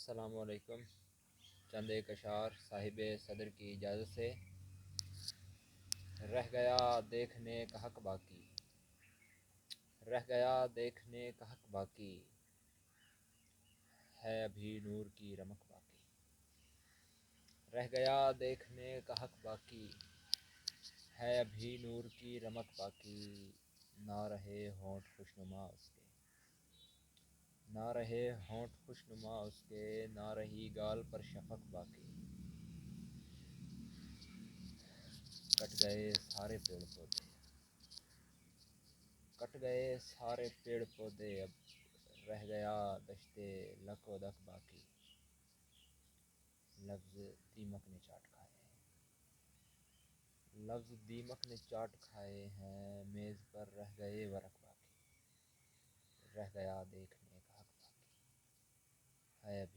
السلام علیکم۔ چند ایک اشعار صاحب صدر کی اجازت سے۔ رہ گیا دیکھنے کا حق باقی، رہ گیا دیکھنے کا حق باقی، ہے ابھی نور کی رمق باقی۔ رہ گیا دیکھنے کا حق باقی، ہے ابھی نور کی رمق باقی۔ نہ رہے ہونٹ خوش نما اس کے، نہ رہے ہونٹ خوش نما اس کے، نہ رہی گال پر شفق باقی۔ کٹ گئے سارے پیڑ پودے، کٹ گئے سارے پیڑ پودے، اب رہ گیا دشت لک و دک باقی۔ لفظ دیمک نے چاٹ کھائے ہیں، لفظ دیمک نے چاٹ کھائے ہیں، میز پر رہ گئے ورق باقی۔ رہ گیا دیکھنے کا حق باقی، ہے ابھی